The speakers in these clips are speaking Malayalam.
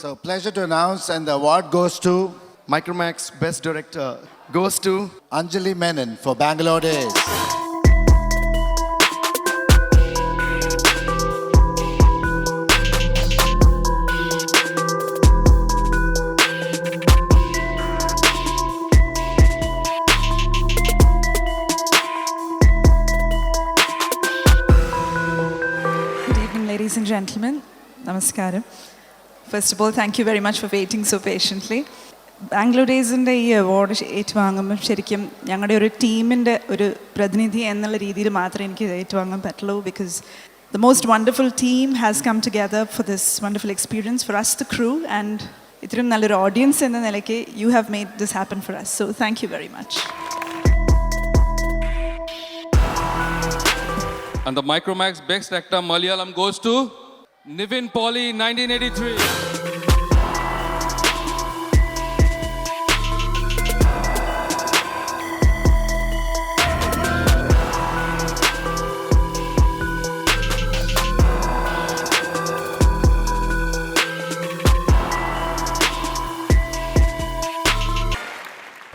So, pleasure to announce, and the award goes to Micromax Best Director goes to Anjali Menon for Bangalore Days. Good evening, ladies and gentlemen. Namaskaram. First of all, thank you very much for waiting so patiently. Bangalore ഡേയ്സിൻ്റെ ഈ അവാർഡ് ഏറ്റുവാങ്ങുമ്പോൾ ശരിക്കും ഞങ്ങളുടെ ഒരു ടീമിൻ്റെ ഒരു പ്രതിനിധി എന്നുള്ള രീതിയിൽ മാത്രമേ എനിക്ക് ഏറ്റുവാങ്ങാൻ പറ്റുള്ളൂ. Because the most wonderful team has come together for this wonderful experience for us the crew, and ഇത്രയും നല്ലൊരു ഓഡിയൻസ് എന്ന നിലയ്ക്ക് you have made this happen for us. So thank you very much. And the Micromax Best Actor Malayalam goes to Nivin Pauly, 1983.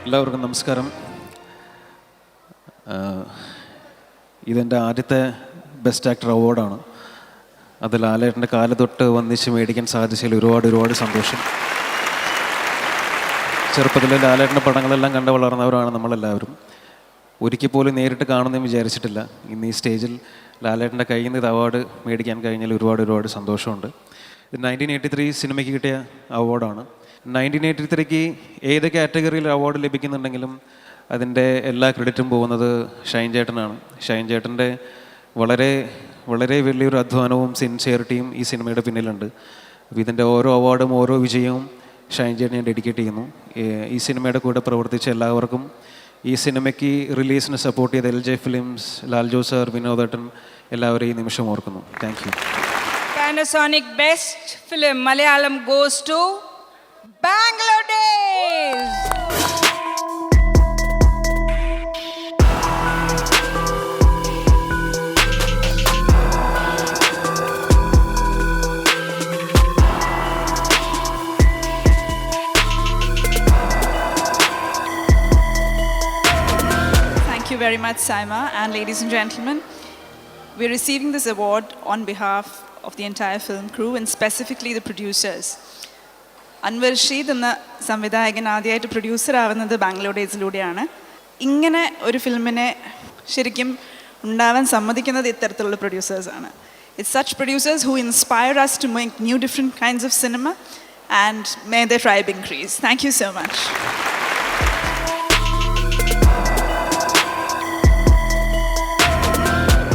എല്ലാവർക്കും നമസ്കാരം. ഇതെൻ്റെ ആദ്യത്തെ ബെസ്റ്റ് ആക്ടർ അവാർഡാണ്. അത് ലാലേട്ടൻ്റെ കാല് തൊട്ട് വന്നിച്ച് മേടിക്കാൻ സാധിച്ചതിൽ ഒരുപാട് സന്തോഷം. ചെറുപ്പത്തിൽ ലാലേട്ടൻ്റെ പടങ്ങളെല്ലാം കണ്ട് വളർന്നവരാണ് നമ്മളെല്ലാവരും. ഒരിക്കൽ പോലും നേരിട്ട് കാണുന്നതെന്ന് വിചാരിച്ചിട്ടില്ല. ഇന്ന് ഈ സ്റ്റേജിൽ ലാലേട്ടൻ്റെ കയ്യിൽ നിന്ന് ഇത് അവാർഡ് മേടിക്കാൻ കഴിഞ്ഞാൽ ഒരുപാട് സന്തോഷമുണ്ട്. ഇത് 1983 സിനിമയ്ക്ക് കിട്ടിയ അവാർഡാണ്. 1983ക്ക് ഏത് കാറ്റഗറിയിൽ അവാർഡ് ലഭിക്കുന്നുണ്ടെങ്കിലും അതിൻ്റെ എല്ലാ ക്രെഡിറ്റും പോകുന്നത് ഷൈൻ ചേട്ടനാണ്. ഷൈൻ ചേട്ടൻ്റെ വളരെ വലിയൊരു അധ്വാനവും സിൻസിയറിറ്റിയും ഈ സിനിമയുടെ പിന്നിലുണ്ട്. അപ്പോൾ ഇതിൻ്റെ ഓരോ അവാർഡും ഓരോ വിജയവും ഷൈൻ ചേട്ടൻ ഞാൻ ഡെഡിക്കേറ്റ് ചെയ്യുന്നു. ഈ സിനിമയുടെ കൂടെ പ്രവർത്തിച്ച എല്ലാവർക്കും, ഈ സിനിമയ്ക്ക് റിലീസിന് സപ്പോർട്ട് ചെയ്ത LJ ഫിലിംസ്, ലാൽജോ സാർ, വിനോദേട്ടൻ, എല്ലാവരെയും ഈ നിമിഷം ഓർക്കുന്നു. Thank you. Panasonic Best Film Malayalam goes to Bangalore Days. Thank you very much, Saima. And ladies and gentlemen, we're receiving this award on behalf of the entire film crew and specifically the producers. Anwar Sheed എന്ന സംവിധായകൻ ആദ്യമായിട്ട് പ്രൊഡ്യൂസർ ആവുന്നത് ബാംഗ്ലൂർ ഡേയ്സിലൂടെയാണ്. ഇങ്ങനെ ഒരു ഫിലിമിനെ ശരിക്കും ഉണ്ടാവാൻ സമ്മതിക്കുന്നത് ഇത്തരത്തിലുള്ള പ്രൊഡ്യൂസേഴ്സാണ്. It's such producers who inspire us to make new different kinds of cinema, and may the tribe increase. Thank you so much.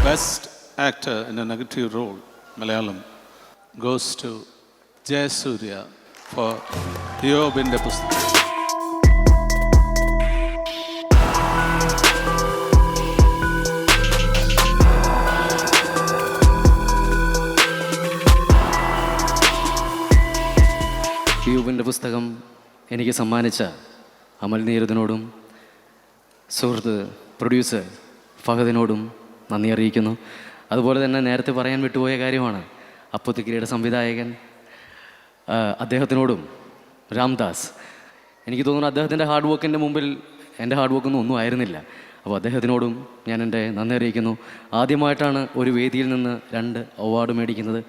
Best actor in a negative role, Malayalam, goes to Jayasuriya for Yobinte Pusthakam. യൂബിൻ്റെ പുസ്തകം എനിക്ക് സമ്മാനിച്ച അമൽ നീരദിനോടും സുഹൃത്ത് പ്രൊഡ്യൂസർ ഫഹദിനോടും നന്ദി അറിയിക്കുന്നു. അതുപോലെ തന്നെ നേരത്തെ പറയാൻ വിട്ടുപോയ കാര്യമാണ്, അപ്പുത്തിക്കിരിയുടെ സംവിധായകൻ അദ്ദേഹത്തിനോടും, രാംദാസ്. എനിക്ക് തോന്നുന്നു അദ്ദേഹത്തിൻ്റെ ഹാർഡ് വർക്കിൻ്റെ മുമ്പിൽ എൻ്റെ ഹാർഡ് വർക്കൊന്നും ഒന്നും ആയിരുന്നില്ല. അപ്പോൾ അദ്ദേഹത്തിനോടും ഞാൻ എൻ്റെ നന്ദി അറിയിക്കുന്നു. ആദ്യമായിട്ടാണ് ഒരു വേദിയിൽ നിന്ന് 2 അവാർഡ് മേടിക്കുന്നത്.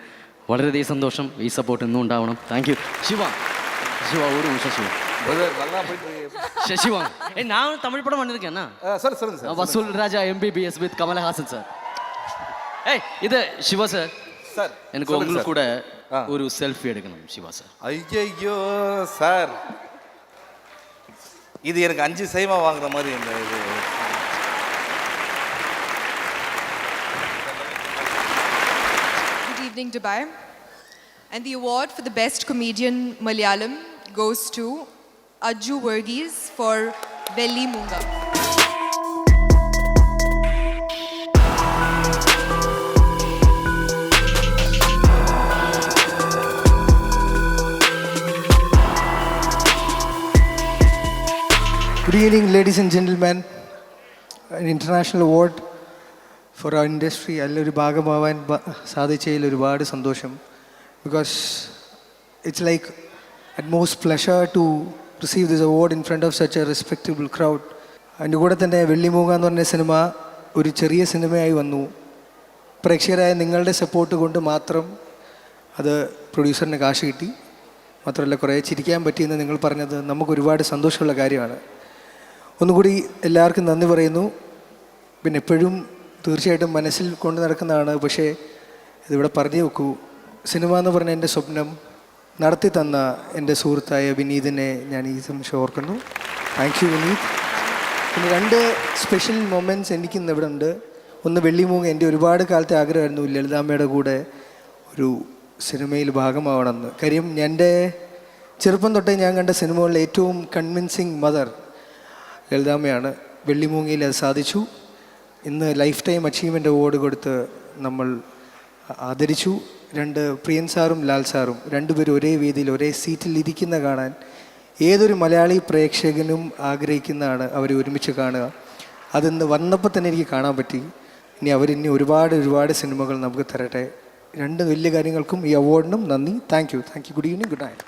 വളരെയധികം സന്തോഷം. ഈ സപ്പോർട്ട് ഇന്നും ഉണ്ടാവണം. Thank you. ശിവ ஒரு நிமிஷம் ശശിവാങ് நான் தமிழ் படம் பண்ணிருக்கேன்னா வசூல் ராஜா MBBS வித் கமலஹாசன் சார். ഇത് ശിവ സാർ, എനിക്ക് ഉങ്ങൾ കൂടെ ഒരു സെൽഫി എടുക്കണം ശിവ സാർ. ஐயோ சார், இது எனக்கு 5 சைமா வாங்குற மாதிரி இந்த இது. Good evening, Dubai. And the award for the best comedian Malayalam goes to Ajju Verghese for Velli Munga. Good evening, ladies and gentlemen. An international award for our industry. Allori bhagamavan sadhichayil orupaadu sandosham, because it's like utmost pleasure to receive this award in front of such a respectable crowd. അതിൻ്റെ കൂടെ തന്നെ വെള്ളിമൂങ്ങ എന്ന് പറഞ്ഞ സിനിമ ഒരു ചെറിയ സിനിമയായി വന്നു. പ്രേക്ഷകരായ നിങ്ങളുടെ സപ്പോർട്ട് കൊണ്ട് മാത്രം അത് പ്രൊഡ്യൂസറിന് കാശ് കിട്ടി. മാത്രമല്ല കുറേ ചിരിക്കാൻ പറ്റിയെന്ന് നിങ്ങൾ പറഞ്ഞത് നമുക്ക് ഒരുപാട് സന്തോഷമുള്ള കാര്യമാണ്. ഒന്നുകൂടി എല്ലാവർക്കും നന്ദി പറയുന്നു. പിന്നെ എപ്പോഴും തീർച്ചയായിട്ടും മനസ്സിൽ കൊണ്ട് നടക്കുന്നതാണ്, പക്ഷേ ഇതിവിടെ പറഞ്ഞു വെക്കൂ. സിനിമ എന്ന് പറഞ്ഞ എൻ്റെ സ്വപ്നം നടത്തി തന്ന എൻ്റെ സുഹൃത്തായ വിനീതിനെ ഞാൻ ഈ നിമിഷം ഓർക്കുന്നു. Thank you Vineeth. പിന്നെ 2 സ്പെഷ്യൽ മൊമെൻറ്റ്സ് എനിക്കിന്ന് ഇവിടെ ഉണ്ട്. ഒന്ന് വെള്ളിമൂങ്ങ, എൻ്റെ ഒരുപാട് കാലത്തെ ആഗ്രഹമായിരുന്നു ലളിതാമ്മയുടെ കൂടെ ഒരു സിനിമയിൽ ഭാഗമാവണമെന്ന്. കാര്യം എൻ്റെ ചെറുപ്പം തൊട്ടേ ഞാൻ കണ്ട സിനിമകളിൽ ഏറ്റവും കൺവിൻസിങ് മദർ ലളിതാമ്മയാണ്. വെള്ളിമൂങ്ങയിൽ അത് സാധിച്ചു. ഇന്ന് ലൈഫ് ടൈം അച്ചീവ്മെൻ്റ് അവാർഡ് കൊടുത്ത് നമ്മൾ ആദരിച്ചു. 2 പ്രിയൻ സാറും ലാൽ സാറും രണ്ടുപേരും ഒരേ വേദിയിൽ ഒരേ സീറ്റിൽ ഇരിക്കുന്ന കാണാൻ ഏതൊരു മലയാളി പ്രേക്ഷകനും ആഗ്രഹിക്കുന്നതാണ് അവരെ ഒരുമിച്ച് കാണുക. അതിന്ന് വന്നപ്പോൾ തന്നെ എനിക്ക് കാണാൻ പറ്റി. ഇനി അവരിനി ഒരുപാട് സിനിമകൾ നമുക്ക് തരട്ടെ. 2 വലിയ കാര്യങ്ങൾക്കും ഈ അവാർഡിനും നന്ദി. Thank you. Good evening, good night.